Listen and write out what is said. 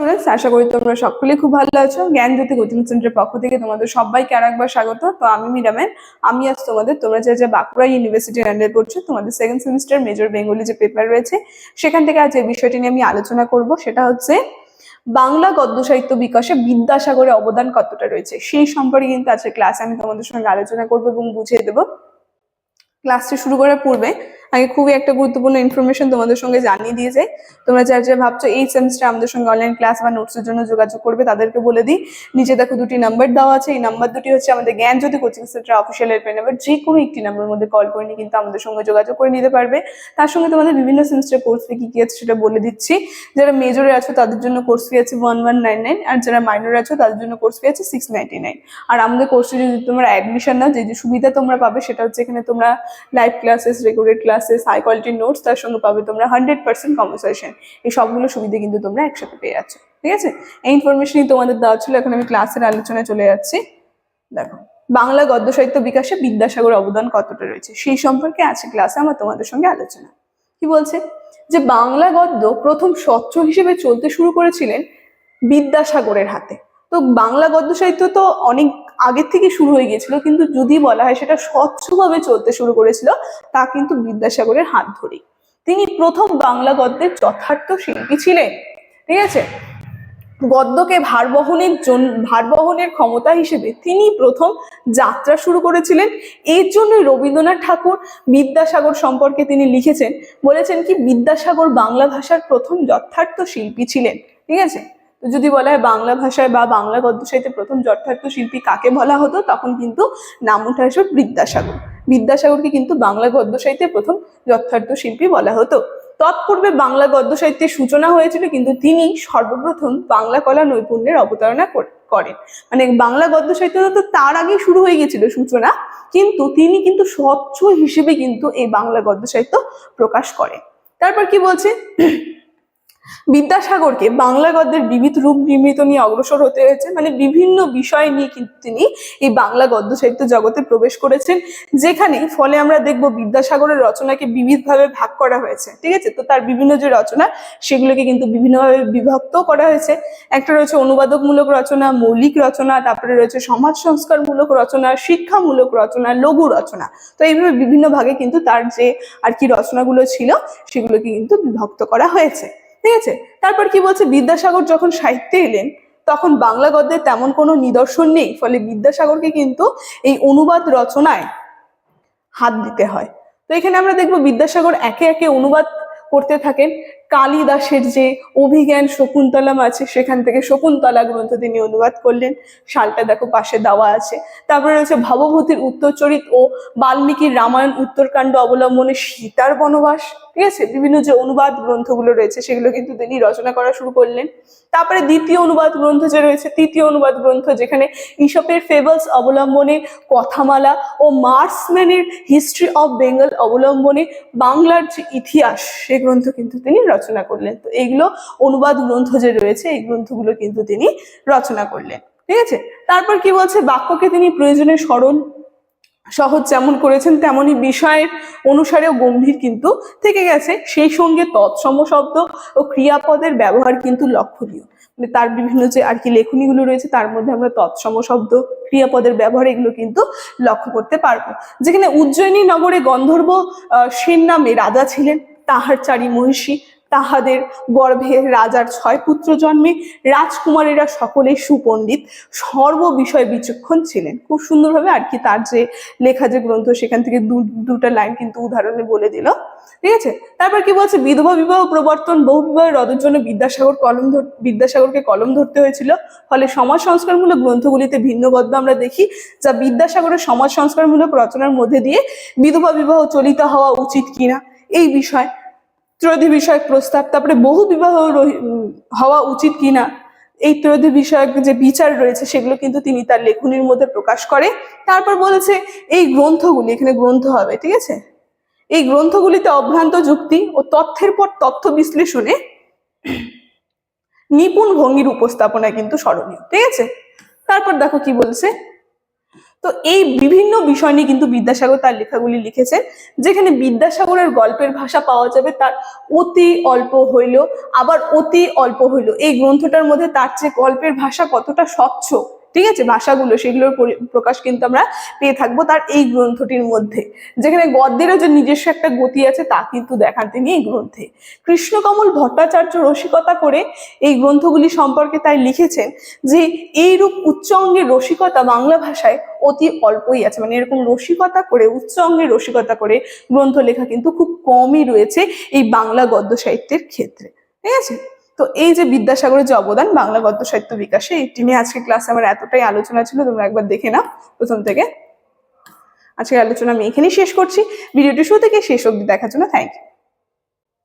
Students, আশা করি তোমরা সকলেই খুব ভালো আছো। জ্ঞানজ্যোতি কোচিং সেন্টারের পক্ষ থেকে তোমাদের সবাইকে আরেকবার স্বাগত। তো আমি মিরামেন, আমি আজ তোমরা যে বাঁকুড়া ইউনিভার্সিটির আন্ডারে পড়ছো, তোমাদের সেকেন্ড সেমিস্টার মেজর বেঙ্গলি যে পেপার রয়েছে সেখান থেকে আজ এই বিষয়টি নিয়ে আমি আলোচনা করব। সেটা হচ্ছে বাংলা গদ্য সাহিত্য বিকাশে বিদ্যাসাগরের অবদান কতটা রয়েছে, সেই সম্পর্কে কিন্তু আজকে ক্লাসে আমি তোমাদের সঙ্গে আলোচনা করবো এবং বুঝিয়ে দেবো। ক্লাসটি শুরু করার পূর্বে আগে খুবই একটা গুরুত্বপূর্ণ ইনফরমেশন তোমাদের সঙ্গে জানিয়ে দিয়ে যাই। তোমরা যা ভাবছো এই সেমিস্টার আমাদের সঙ্গে অনলাইন ক্লাস বা নোটসের জন্য যোগাযোগ করবে, তাদেরকে বলে দিই, নিচে দেখো দুটি নাম্বার দেওয়া আছে। এই নাম্বার দুটি হচ্ছে আমাদের Gyanjyoti coaching centre official helpline number. যে কোনো একটি নাম্বারের মধ্যে কল করে নিয়ে কিন্তু আমাদের সঙ্গে যোগাযোগ করে নিতে পারবে। তার সঙ্গে তোমাদের বিভিন্ন সেমিস্টার কোর্স ফি কি আছে সেটা বলে দিচ্ছি। যারা মেজরে আছো তাদের জন্য কোর্স ফি আছে 1199, আর যারা মাইনরে আছো তাদের জন্য কোর্স ফি আছে 699। আর আমাদের কোর্সে যদি তোমরা অ্যাডমিশন নাও, যে সুবিধা তোমরা পাবে সেটা হচ্ছে এখানে তোমরা live classes, recorded classes, high quality notes, তার সঙ্গে পাবে তোমরা 100% কনভারসেশন। এই সবগুলো সুবিধা কিন্তু তোমরা একসাথে পেয়ে যাচ্ছ। ঠিক আছে, এই ইনফরমেশনই তোমাদের দেওয়া ছিল। এখন আমি ক্লাসের আলোচনায় চলে যাচ্ছি। দেখো, বাংলা গদ্য সাহিত্য বিকাশে বিদ্যাসাগর অবদান কতটা রয়েছে সেই সম্পর্কে আছে ক্লাসে আমার তোমাদের সঙ্গে আলোচনা। কি বলছে যে বাংলা গদ্য প্রথম স্বচ্ছ হিসেবে চলতে শুরু করেছিলেন বিদ্যাসাগরের হাতে। তো বাংলা গদ্য সাহিত্য তো অনেক আগের থেকে শুরু হয়ে গিয়েছিল, কিন্তু যদি বলা হয় সেটা স্বচ্ছভাবে চলতে শুরু করেছিল তা কিন্তু বিদ্যাসাগরের হাত ধরেই। তিনি প্রথম বাংলা গদ্যের যথার্থ শিল্পী ছিলেন। ঠিক আছে, গদ্যকে ভারবহনের ক্ষমতা হিসেবে তিনি প্রথম যাত্রা শুরু করেছিলেন। এর জন্য রবীন্দ্রনাথ ঠাকুর বিদ্যাসাগর সম্পর্কে তিনি লিখেছেন, বলেছেন কি বিদ্যাসাগর বাংলা ভাষার প্রথম যথার্থ শিল্পী ছিলেন। ঠিক আছে, তো যদি বলা হয় বাংলা ভাষায় বা বাংলা গদ্য সাহিত্যে প্রথম যথার্থ শিল্পী কাকে বলা হতো, তখন কিন্তু নাম উঠে আসবে বিদ্যাসাগর। বিদ্যাসাগরকে কিন্তু বাংলা গদ্য সাহিত্যে প্রথম যথার্থ শিল্পী বলা হতো। তৎপূর্বে বাংলা গদ্য সাহিত্যের সূচনা হয়েছিল, কিন্তু তিনি সর্বপ্রথম বাংলা কলা নৈপুণ্যের অবতারণা করেন। মানে বাংলা গদ্য সাহিত্য তো তার আগে শুরু হয়ে গেছিল সূচনা, কিন্তু তিনি কিন্তু স্বচ্ছ হিসেবে কিন্তু এই বাংলা গদ্য সাহিত্য প্রকাশ করেন। তারপর কি বলছে, বিদ্যাসাগরকে বাংলা গদ্যের বিবিধ রূপ নির্মিত নিয়ে অগ্রসর হতে হয়েছে। মানে বিভিন্ন বিষয় নিয়ে কিন্তু তিনি এই বাংলা গদ্য সাহিত্য জগতে প্রবেশ করেছেন, যেখানে ফলে আমরা দেখব বিদ্যাসাগরের রচনাকে বিবিধভাবে ভাগ করা হয়েছে। ঠিক আছে, তো তার বিভিন্ন যে রচনা সেগুলোকে কিন্তু বিভিন্নভাবে বিভক্ত করা হয়েছে। একটা রয়েছে অনুবাদকমূলক রচনা, মৌলিক রচনা, তারপরে রয়েছে সমাজ সংস্কারমূলক রচনা, শিক্ষামূলক রচনা, লঘু রচনা। তো এইভাবে বিভিন্ন ভাগে কিন্তু তার যে আর কি রচনাগুলো ছিল সেগুলোকে কিন্তু বিভক্ত করা হয়েছে। ঠিক আছে, তারপর কি বলছে, বিদ্যাসাগর যখন সাহিত্যে এলেন তখন বাংলা গদ্যের তেমন কোনো নিদর্শন নেই, ফলে বিদ্যাসাগরকে কিন্তু এই অনুবাদ রচনায় হাত দিতে হয়। তো এখানে আমরা দেখবো বিদ্যাসাগর একে একে অনুবাদ করতে থাকেন। কালিদাসের যে অভিজ্ঞান শকুন্তলম আছে সেখান থেকে শকুন্তলা গ্রন্থ তিনি অনুবাদ করলেন, সালটা দেখো পাশে দেওয়া আছে। তারপরে রয়েছে ভবভূতির উত্তরচরিত ও বাল্মীকির রামায়ণ উত্তরকাণ্ড অবলম্বনে সীতার বনবাস। ঠিক আছে, বিভিন্ন যে অনুবাদ গ্রন্থগুলো রয়েছে সেগুলো কিন্তু তিনি রচনা করা শুরু করলেন। তারপরে দ্বিতীয় অনুবাদ গ্রন্থ যে রয়েছে, তৃতীয় অনুবাদ গ্রন্থ, যেখানে ঈশপের ফেবলস অবলম্বনে কথামালা ও মার্সম্যানের হিস্ট্রি অফ বেঙ্গল অবলম্বনে বাংলার যে ইতিহাস সে গ্রন্থ কিন্তু তিনি রচনা করলেন। তো এইগুলো অনুবাদ গ্রন্থ যে রয়েছে এই গ্রন্থগুলো কিন্তু তিনি রচনা করলেন। ঠিক আছে, তারপর কি বলছে, বাক্যকে তিনি প্রয়োজনে সরল সহজ যেমন করেছেন তেমনি বিষয়ের অনুসারেও গম্ভীর কিন্তু থেকে গেছে। সেই সঙ্গে তৎসম শব্দ ও ক্রিয়াপদের ব্যবহার কিন্তু লক্ষণীয়। মানে তার বিভিন্ন যে আর কি লেখনীগুলো রয়েছে তার মধ্যে আমরা তৎসম শব্দ, ক্রিয়াপদের ব্যবহার এগুলো কিন্তু লক্ষ্য করতে পারবো। যেখানে উজ্জয়িনী নগরে গন্ধর্ব সেন নামে রাজা ছিলেন, তাহার 4 মহিষী, তাহাদের গর্ভে রাজার 6 পুত্র জন্মে, রাজকুমারীরা সকলেই সুপণ্ডিত, সর্ব বিষয় বিচক্ষণ ছিলেন। খুব সুন্দরভাবে আর কি তার যে লেখা যে গ্রন্থ সেখান থেকে দুটা লাইন কিন্তু উদাহরণে বলে দিল। ঠিক আছে, তারপর কি বলছে, বিধবা বিবাহ প্রবর্তন বহু বিবাহ রদের জন্য বিদ্যাসাগরকে কলম ধরতে হয়েছিল। ফলে সমাজ সংস্কারমূলক গ্রন্থগুলিতে ভিন্ন গদ্য আমরা দেখি, যা বিদ্যাসাগরের সমাজ সংস্কারমূলক রচনার মধ্যে দিয়ে বিধবা বিবাহ চলিত হওয়া উচিত কিনা এই বিষয়, ত্রয়োধি বিষয়ক প্রস্তাব, তারপরে বহু বিবাহ হওয়া উচিত কিনা এই ত্রয়োধি বিষয়ক যে বিচার রয়েছে সেগুলো কিন্তু তিনি তার লেখনীর মধ্যে প্রকাশ করে। তারপর বলেছে এই গ্রন্থগুলি, এখানে গ্রন্থ হবে, ঠিক আছে, এই গ্রন্থগুলিতে অভ্রান্ত যুক্তি ও তথ্যের পর তথ্য বিশ্লেষণে নিপুণ ভঙ্গির উপস্থাপনা কিন্তু স্মরণীয়। ঠিক আছে, তারপর দেখো কি বলছে, তো এই বিভিন্ন বিষয় নিয়ে কিন্তু বিদ্যাসাগর তার লেখাগুলি লিখেছেন, যেখানে বিদ্যাসাগরের গল্পের ভাষা পাওয়া যাবে তার অতি অল্প হইলেও, আবার অতি অল্প হইলেও। এই গ্রন্থটার মধ্যে তার যে গল্পের ভাষা কতটা স্বচ্ছ, ঠিক আছে, ভাষাগুলো সেগুলোর প্রকাশ কিন্তু আমরা পেয়ে থাকবো তার এই গ্রন্থটির মধ্যে। যেখানে গদ্যেরও যে নিজস্ব একটা গতি আছে তা কিন্তু দেখান তিনি এই গ্রন্থে। কৃষ্ণকমল ভট্টাচার্য রসিকতা করে এই গ্রন্থগুলি সম্পর্কে তাই লিখেছেন যে এইরূপ উচ্চ অঙ্গের রসিকতা বাংলা ভাষায় অতি অল্পই আছে, মানে এরকম রসিকতা করে, উচ্চ অঙ্গের রসিকতা করে গ্রন্থ লেখা কিন্তু খুব কমই রয়েছে এই বাংলা গদ্য সাহিত্যের ক্ষেত্রে, ঠিক আছে। তো এই যে বিদ্যাসাগরের যে অবদান বাংলা গদ্য সাহিত্য বিকাশে, এটি নিয়ে আজকে ক্লাসে আমার এতটাই আলোচনা ছিল, তোমরা একবার দেখে নাও প্রথম থেকে। আজকের আলোচনা আমি এখানেই শেষ করছি। ভিডিওটি শুরু থেকে শেষ অবধি দেখার জন্য থ্যাংক ইউ।